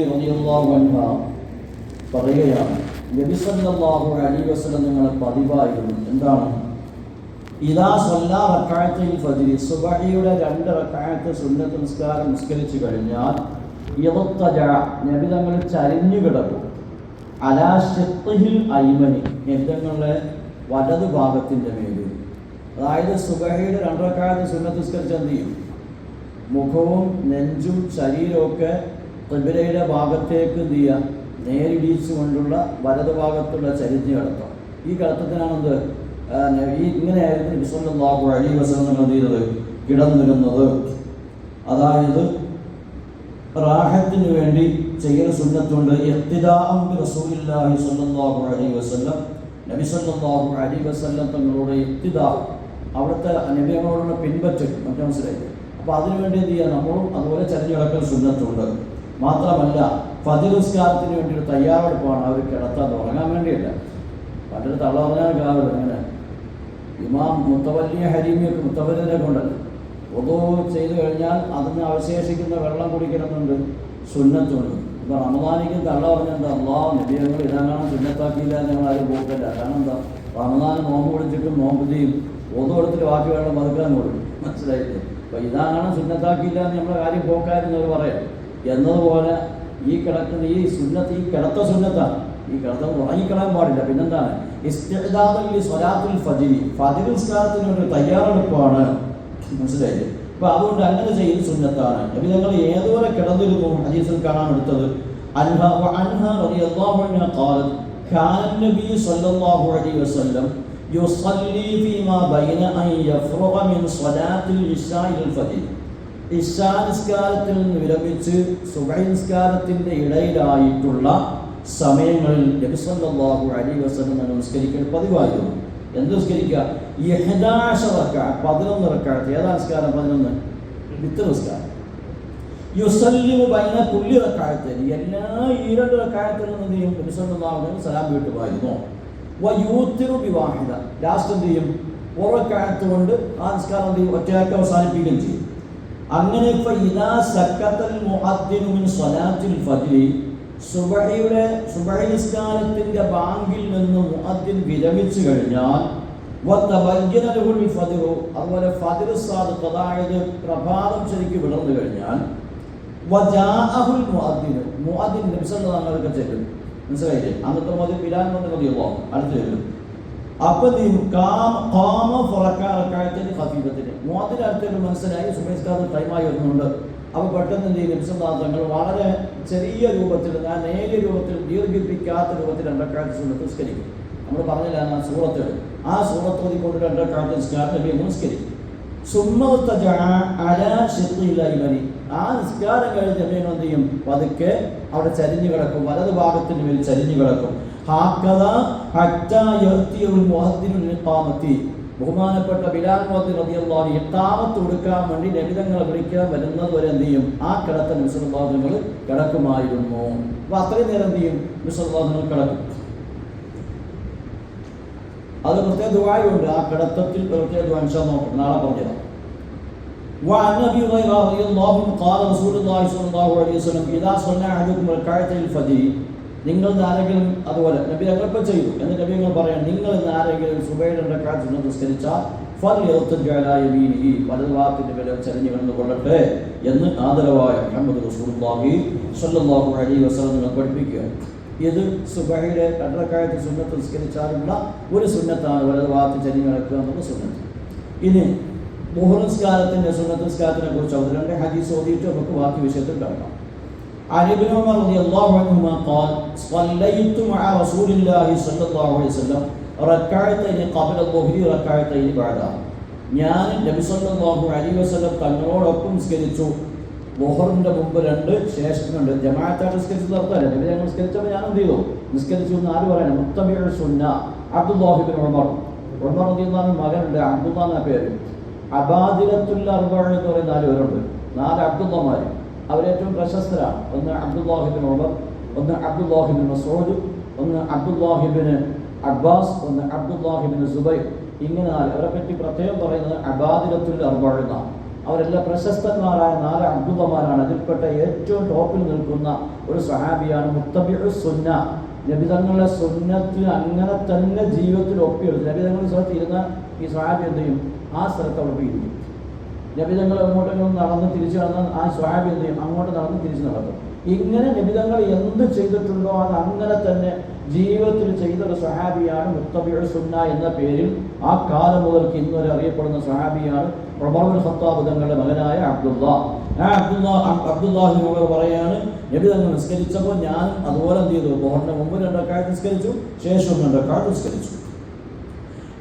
റളിയല്ലാഹു അൻഹ പറയുകയാണ്, നബി സല്ലല്ലാഹു അലൈഹി വസല്ലം നിങ്ങളെ പതിവായിരുന്നു എന്താണ്, ഇദാ സല്ലാ റക്അത്തൈൽ ഫജ്ർ, സുബ്ഹിയുടെ 2 റക്അത്ത് സുന്നത്ത് നിസ്കാരം നിസ്കരിച്ചു കഴിഞ്ഞാൽ യദത്തജ, നബി തങ്ങൾ ചരിഞ്ഞു കിടക്കും, അലാ ശിഖ്ഹിൽ ഐമനി, നബി തങ്ങളുടെ വലതു ഭാഗത്തിൻ്റെ മേലിൽ. അതായത് സുബ്ഹിയുടെ 2 റക്അത്ത് സുന്നത്ത് നിസ്കരിച്ച് എന്ത് ചെയ്യും, മുഖവും നെഞ്ചും ശരീരമൊക്കെ ഖിബ്ലയുടെ ഭാഗത്തേക്ക് എന്ത് ചെയ്യുക, നേരിടിച്ചുകൊണ്ടുള്ള വലതു ഭാഗത്തുള്ള ചരിഞ്ഞ് കിടത്തം. ഈ കിടത്തത്തിനാണെന്ത്, ഇങ്ങനെയായിരുന്നു നബി സല്ലല്ലാഹു അലൈഹി വസല്ലം എന്ത് ചെയ്തത്, കിടന്നിരുന്നത്. അതായത് റാഹത്തിന് വേണ്ടി ചെയ്യൽ സുന്നത്തുണ്ട്. ഇഖ്തിദാഅൻ ബി റസൂലില്ലാഹി സ്വല്ലല്ലാഹു അലൈഹി വസല്ലം, നബി സല്ലല്ലാഹു അലൈഹി വസല്ലം തങ്ങളുടെ ഇഖ്തിദാ, അവിടുത്തെ നബിയോടുള്ള പിൻപറ്റൽ, മനസ്സിലായി. അപ്പോൾ അതിനുവേണ്ടി എന്ത് ചെയ്യുക, നമ്മളും അതുപോലെ ചരിഞ്ഞ് കിടക്കൽ സുന്നത്തുണ്ട്. മാത്രമല്ല ഫജ്ർ നിസ്കാരത്തിന് വേണ്ടി ഒരു തയ്യാറെടുപ്പാണ്. അവർ കിടത്താൻ ഉറങ്ങാൻ വേണ്ടിയല്ല. പണ്ടൊരു തള്ള പറഞ്ഞാൽ കാവൽ അങ്ങനെ ഇമാം മുത്തവല്ലിയ ഹരീമിയൊക്കെ മുത്തവല്ലിനൊക്കെ ഉണ്ടല്ലോ, ഒതു ചെയ്തു കഴിഞ്ഞാൽ അതിന് അവശേഷിക്കുന്ന വെള്ളം കുടിക്കണമെന്നുണ്ട്, സുന്നത്തുണ്ട്. ഇപ്പോൾ റമദാനിക്ക് തള്ള പറഞ്ഞെന്താ, അള്ളാഹ് നബിയങ്ങൾ ഇതങ്ങനെ സുന്നത്താക്കിയില്ല ഞങ്ങൾ ആരും പോക്കില്ല. കാരണം എന്താ, റമദാൻ നോമ്പ് പിടിച്ചിട്ടും നോമ്പ് ചെയ്യും, ഒതു കൊടുത്തിട്ട് ബാക്കി വെള്ളം പതുക്കാൻ കൊടുക്കും, മനസ്സിലായില്ലേ. അപ്പോൾ ഇതാണ് സുന്നത്താക്കിയില്ല എന്ന് നമ്മളെ കാര്യം പോക്കായിരുന്നവർ പറയാം. എന്നതുപോലെ ഈ കിടക്കുന്ന ഈ സുന്നത്ത്, ഈ കിടത്ത സുന്നത്താണ്. ഈ കിടത്തം ഉറങ്ങിക്കളയാൻ പാടില്ല. പിന്നെന്താണ്, ഇസ്തിഅദാദൻ ലി സ്വലാത്തുൽ ഫജ്ർ, ഫജ്ർ നിസ്കാരത്തിന് ഒരു തയ്യാറെടുപ്പാണ്, മനസ്സിലായില്ലേ. അപ്പോൾ അതുകൊണ്ട് അങ്ങനെ ചെയ്യുന്ന സുന്നത്താണ്. നബി തങ്ങൾ ഏതുവരെ കിടന്നിരുന്നു ഹദീസിൽ കാണാൻ എടുത്തത്, അൻഹ റളിയല്ലാഹു അൻഹ ഖാലത് കാന നബി സ്വല്ലല്ലാഹു അലൈഹി വസല്ലം യുസല്ലി ഫീമാ ബൈന അൻ യഫ്റഗ മിൻ സ്വലാത്തിൽ ഇശാഇൽ ഫജ്ർ, ഇശാ നിസ്കാരത്തിൽ നിന്ന് വിരമിച്ച് സുബ്ഹി നിസ്കാരത്തിൻ്റെ ഇടയിലായിട്ടുള്ള സമയങ്ങളിൽ നബി സല്ലല്ലാഹു അലൈഹി വസല്ലം നമസ്കരിക്കൽ പതിവായിരുന്നു. എന്ത് നിസ്കരിക്കുക, 11 റക്അത്ത്, 11 റക്അത്ത്. ഏതാ നിസ്കാരം? 11 വിത്ർ നിസ്കാരം. യുസല്ലിമു ബൈന കുല്ലി റക്അത്തൈൻ, എല്ലാ 2 റക്അത്തിലും എന്ത് ചെയ്യും, നബി സല്ലല്ലാഹു അലൈഹി വസല്ലം സലാം വീട്ടുമായിരുന്നു. വയൂത്തിറു ബിവാഹിദ, ലാസ്റ്റ് എന്ത് ചെയ്യും, 1 റക്അത്ത് കൊണ്ട് ആ നിസ്കാരം എന്ത് ചെയ്യും, ഒറ്റയാക്കി അവസാനിപ്പിക്കുകയും ചെയ്യും. അങ്ങനെ ഫഇദാ സക്കത്തൽ മുഅദ്ദിനു മിൻ സ്വലാത്തിൽ ഫജ്ർ, സുബ്ഹി നിസ്കാരത്തിൻ്റെ ബാങ്കിൽ നിന്ന് മുഅദ്ദിൻ വിരമിച്ചു കഴിഞ്ഞാൽ വതബയ്യന ലഹുൽ ഫജ്ർ, അതുപോലെ ഫജ്ർ സാദിഖ്, അതായത് പ്രഭാതം ശരിക്ക് വിടർന്നു കഴിഞ്ഞാൽ വജാഅഹുൽ മുഅദ്ദിൻ, മുഅദ്ദിൻ നബി സല്ലല്ലാഹു അലൈഹി വസല്ലം ചെല്ലും, മനസ്സിലായില്ലേ. അന്നത്തെ മുഅദ്ദിൻ ബിലാൽ റളിയല്ലാഹു അടുത്ത് ചെല്ലും. അപ്പോൾ ഖാമ ഫറക്കഅത്തൈൻ ഖഫീഫത്തൈൻ, മുഅദ്ദിൻ അടുത്തേക്ക് മനസ്സിലായി സുബ്ഹി നിസ്കാരം ടൈമായി വരുന്നുണ്ട്. അപ്പോൾ പെട്ടെന്ന് എന്ത് ചെയ്യും, നബി സല്ലല്ലാഹു അലൈഹി വസല്ലം വളരെ ചെറിയ രൂപത്തിൽ, നേരിയ രൂപത്തിൽ, ദീർഘിപ്പിക്കാത്ത രൂപത്തിൽ 2 റക്അത്ത് സുന്നത്ത് നിസ്കരിക്കും. നമ്മൾ പറഞ്ഞില്ല ആ സൂറത്തുകൾ, ആ സൂറത്ത് ഓതിക്കൊണ്ട് 2 റക്അത്ത് നിസ്കാരം നബി നിസ്കരിക്കും. സുമ്മത്തജ അലാ ശിഖ്ഹിൽ ഐമനി, ആ നിസ്കാരം കഴിഞ്ഞ് നബി എന്ത് ചെയ്യും, പതുക്കെ അവിടെ ചരിഞ്ഞു കിടക്കും, വലതു ഭാഗത്തിന് മേൽ ചരിഞ്ഞു കിടക്കും. ഹാക്കദാ ഹത്താ യഅതിയുൽ മുഅദ്ദിനു ലിഖാമത്തി, ബഹുമാനപ്പെട്ട ബിലാൽ മുഅദ്ദിൻ റളിയല്ലാഹു അൻഹു ഇഖാമത്ത് കൊടുക്കാൻ വേണ്ടി നബി തങ്ങളെ വിളിക്കാൻ വരുന്നത് വരെ എന്ത് ചെയ്യും, ആ കിടത്ത നബി സല്ലല്ലാഹു അലൈഹി വസല്ലം കിടക്കുമായിരുന്നു. അപ്പോൾ അത്രയും നേരം എന്ത് ചെയ്യും, നബി സല്ലല്ലാഹു അലൈഹി വസല്ലം കിടക്കും. അത് പ്രത്യേക ദുആയുണ്ട്, ആ കിടത്തത്തിൽ പ്രത്യേക ദുആ ഇൻഷാ അല്ലാഹ് നോക്കാം, നാളെ പറഞ്ഞുതരാം. وعن أبي هريرة رضي الله عنه قال رسول الله صلى الله عليه وسلم إذا صلى أحدكم ركعتي الفجر, നിങ്ങൾ ആരെങ്കിലും, അതുപോലെ നബി ഞങ്ങളിപ്പോൾ ചെയ്തു എന്നിട്ട് നബി ഞങ്ങൾ പറയാം, നിങ്ങൾ ആരെങ്കിലും സുബഹിയുടെ 2 റക്അത്ത് സുന്നത്ത് നിസ്കരിച്ചാൽ ഫൽയർതജ് അലാ യമീനിഹി, വലതു ഭാഗത്തിൻ്റെ മേലെ ചരിഞ്ഞു കിടന്നു കൊള്ളട്ടെ എന്ന് ആദരവായ മുഹമ്മദ് റസൂലുള്ളാഹി സ്വല്ലല്ലാഹു അലൈഹി വസല്ലം പഠിപ്പിക്കുക. ഇത് സുബഹിയുടെ 2 റക്അത്ത് സുന്നത്ത് നിസ്കരിച്ചാലുള്ള ഒരു സുന്നത്താണ്, വലതു ഭാഗത്ത് ചരിഞ്ഞു കിടക്കുക എന്നുള്ള സുന്നത്ത്. ഇനി ളുഹർ നിസ്കാരത്തിൻ്റെ സുന്നത്ത് നിസ്കാരത്തിനെ കുറിച്ച് 2 ഹദീസ് ഓതിയിട്ട് നമുക്ക് ബാക്കി വിഷയത്തിൽ കിടക്കാം. عن ابن عمر رضي الله عنهما قال صليت مع رسول الله صلى الله عليه وسلم ركعتين قبل الظهر ركعتين بعدها, ഞാൻ നബി സല്ലല്ലാഹു അലൈഹി വസല്ലം തങ്ങളോടൊപ്പം നിസ്കരിച്ചു, ളുഹറിൻ്റെ മുമ്പ് 2, ശേഷം 2. ജമാഅത്തായിട്ട് നിസ്കരിച്ചു നടത്താല്ലേ, നബി ഞങ്ങൾ നിസ്കരിച്ചപ്പോൾ ഞാൻ എന്ത് ചെയ്തു, നിസ്കരിച്ചു എന്ന് ആര് പറയണം, മുത്തബിഉ സുന്ന അബ്ദുല്ലാഹി ഇബ്നു ഉമർ, ഉമർ റളിയല്ലാഹു അൻഹു മകനുണ്ട്, അബ്ദുല്ലാഹ് എന്ന പേര്. അബാദിലത്തുൽ അർബഅ എന്ന് പറയുന്ന 4 പേരുണ്ട്, 4 അബ്ദുള്ളമാർ. അവരേറ്റവും പ്രശസ്തരാണ്. ഒന്ന് അബ്ദുല്ലാഹി ഇബ്നു ഉമർ, ഒന്ന് അബ്ദുല്ലാഹി ഇബ്നു മസ്ഊദ്, ഒന്ന് അബ്ദുല്ലാഹി ഇബ്നു അബ്ബാസ്, ഒന്ന് അബ്ദുല്ലാഹി ഇബ്നു സുബൈർ. ഇങ്ങനെ 4. അവരെ പറ്റി പ്രത്യേകം പറയുന്നത് അബാദിലത്തുൽ അർബഅ എന്നാണ്. അവരെല്ലാം പ്രശസ്തന്മാരായ 4 അബ്ദുള്ളമാരാണ്. അതിൽപ്പെട്ട ഏറ്റവും ടോപ്പിൽ നിൽക്കുന്ന ഒരു സ്വഹാബിയാണ് മുത്തബിഉ സുന്ന. നബിതങ്ങളുടെ സുന്നത്തിന് അങ്ങനെ തന്നെ ജീവിതത്തിൽ ഒപ്പിയെടുത്തു. നബിതങ്ങളുടെ സ്ഥലത്ത് ഇരുന്ന ഈ സ്വഹാബി എന്ത് ചെയ്യും? ആ സ്ഥലത്ത് അവിടെ പോയിരിക്കും. നബിതങ്ങൾ അങ്ങോട്ടെങ്കിലും നടന്ന് തിരിച്ചു നടന്നാൽ ആ സ്വഹാബി എന്ത് ചെയ്യും? അങ്ങോട്ട് നടന്ന് തിരിച്ചു നടക്കും. ഇങ്ങനെ നബിതങ്ങൾ എന്ത് ചെയ്തിട്ടുണ്ടോ അത് അങ്ങനെ തന്നെ ജീവിതത്തിൽ ചെയ്ത ഒരു സ്വഹാബിയാണ് മുത്തബിഉ സുന്ന എന്ന പേരിൽ ആ കാലം മുതൽക്ക് ഇന്നുവരെ അറിയപ്പെടുന്ന സ്വഹാബിയാണ് ഉമർ ഇബ്നുൽ ഖത്താബ് തങ്ങളുടെ മകനായ അബ്ദുല്ലാഹ്. ആ അബ്ദുല്ലാഹിനോട് പറയാണ്, നബി തങ്ങൾ നിസ്കരിച്ചപ്പോൾ ഞാൻ അതുപോലെ എന്ത് ചെയ്തു? ബോറിന്റെ മുമ്പ് 2 റക്അത്ത് നിസ്കരിച്ചു, ശേഷം 2 റക്അത്ത് നിസ്കരിച്ചു.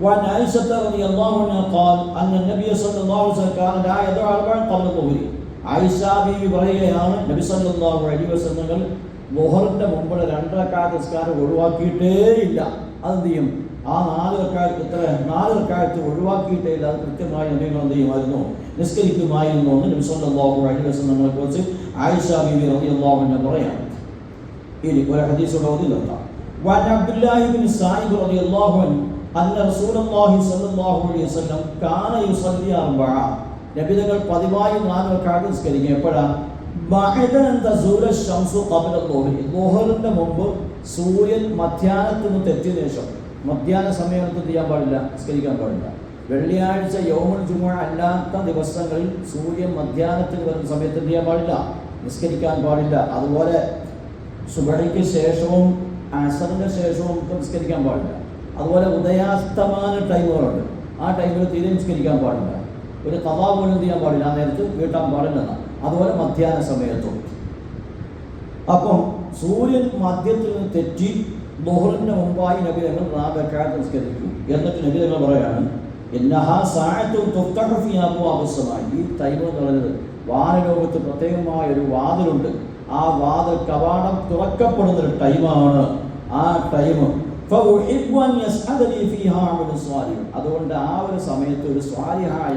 وعن عائشة رضي الله عنها قال أن النبي صلى الله عليه وسلم كان لا يدع 4 قبل الظهر. ആയിഷ ബീവി പറയുകയാണ്, നബി സല്ലല്ലാഹു അലൈഹി വസല്ലം ളുഹറിന്റെ മുമ്പ് 2 റക്അത്ത് നിസ്കാരം ഒഴിവാക്കിയിട്ടേ ഇല്ല. അതെന്ത് ചെയ്യും? ആ 4 റക്അത്ത് ഒഴിവാക്കിയിട്ടേ ഇല്ല. അത് കൃത്യമായി നബികൾ എന്ത് ചെയ്യുമായിരുന്നു? നിസ്കരിക്കുമായിരുന്നു എന്ന് നബി സല്ലല്ലാഹു അലൈഹി വസല്ലമയെ കുറിച്ച് ആയിഷ ബീവി റളിയല്ലാഹു അൻഹ പറയാം. ഇനി ഒരു ഹദീസ് ഓതി നിർത്താം. വഅൻ അബ്ദുല്ലാഹി ഇബ്നു സായിബ് റളിയല്ലാഹു അൻഹു അന്ന റസൂലുള്ളാഹി സ്വല്ലല്ലാഹു അലൈഹി വസല്ലം കാന യുസല്ലി 4. നബിതങ്ങൾ പതിവായി 4 റക്അത്ത് നിസ്കരിക്കും. എപ്പോഴാണ്? ബഅദൻ തസൂല ശംസു ഖബ്ല ളുഹ്രി. ളുഹറിന്റെ മുമ്പ് സൂര്യൻ മധ്യാഹ്നത്തിന് തെറ്റിയ ശേഷം. മധ്യാഹ്ന സമയത്ത് ചെയ്യാൻ പാടില്ല, നിസ്കരിക്കാൻ പാടില്ല. വെള്ളിയാഴ്ച യൗമുൽ ജുമുഅ അല്ലാത്ത ദിവസങ്ങളിൽ സൂര്യൻ മധ്യാഹ്നത്തിന് വരുന്ന സമയത്ത് ചെയ്യാൻ പാടില്ല, നിസ്കരിക്കാൻ പാടില്ല. അതുപോലെ സുബഹിക്ക് ശേഷവും അസറിന്റെ ശേഷവും നിസ്കരിക്കാൻ പാടില്ല. അതുപോലെ ഉദയാസ്തമാന ടൈമുകളുണ്ട്, ആ ടൈമിൽ തീരെ നിസ്കരിക്കാൻ പാടില്ല. ഒരു ഖളാ പോലും ചെയ്യാൻ പാടില്ല, ആ നേരത്ത് വീട്ടാൻ പാടില്ലെന്നാണ്. അതുപോലെ മധ്യാഹ്ന സമയത്തും. അപ്പം സൂര്യൻ മധ്യത്തിൽ നിന്ന് തെറ്റി ളുഹറിന്റെ മുമ്പായി നബി തങ്ങൾ 4 റക്അത്ത് നിസ്കരിക്കും. എന്നിട്ട് നബി തങ്ങൾ പറയാണ്, ഇന്നഹാ സഅത്തുൻ തുഫ്തഹു ഫീ അബ്വാബിസ് സമാഇ. ഈ ടൈം എന്ന് പറയുന്നത് വാനലോകത്ത് പ്രത്യേകമായ ഒരു വാതിലുണ്ട്. ആ വാതിൽ കവാടം തുറക്കപ്പെടുന്ന ഒരു ടൈമാണ് ആ ടൈം. ഫഉഹിബ്ബു അൻ യസ്അദലി ഫീഹാ അമലു സ്വാലിഹ്. അതുകൊണ്ട് ആ ഒരു സമയത്ത് ഒരു സ്വാലിഹായ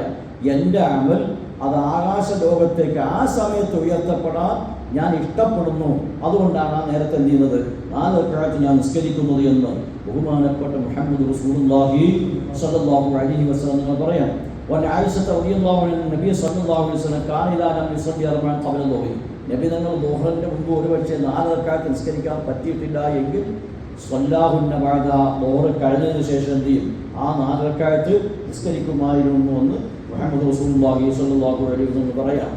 എൻ്റെ അമൽ അത് ആകാശ ലോകത്തേക്ക് ആ സമയത്ത് ഉയർത്തപ്പെടാൻ ഞാൻ ഇഷ്ടപ്പെടുന്നു. അതുകൊണ്ടാണ് ആ നേരത്തെ എന്ത് ചെയ്യുന്നത്? 4 റക്അത്ത് ഞാൻ നിസ്കരിക്കുന്നത് എന്ന് ബഹുമാനപ്പെട്ട മുഹമ്മദ് റസൂലുള്ളാഹി സ്വല്ലല്ലാഹു അലൈഹി വസല്ലം പറയാം. വൻ ആയിഷ റളിയല്ലാഹു അൻഹ നബി സ്വല്ലല്ലാഹു അലൈഹി വസല്ലം കാന ഇദാ ലം യുസല്ലി 4 ഖബ്ല ളുഹ്രി. നബി തങ്ങൾ ളുഹറിന്റെ മുമ്പ് ഒരുപക്ഷെ 4 റക്അത്ത് നിസ്കരിക്കാൻ പറ്റിയിട്ടില്ല എങ്കിൽ സ്വല്ലാഹുന്ന ബഅദ, ളുഹർ കഴിഞ്ഞതിന് ശേഷം എന്ത് ചെയ്യും? ആ 4 റക്അത്ത് നിസ്കരിക്കുമായിരുന്നു എന്ന് മുഹമ്മദ് റസൂലുള്ളാഹി സ്വല്ലല്ലാഹു അലൈഹി വസല്ലം പറയാം.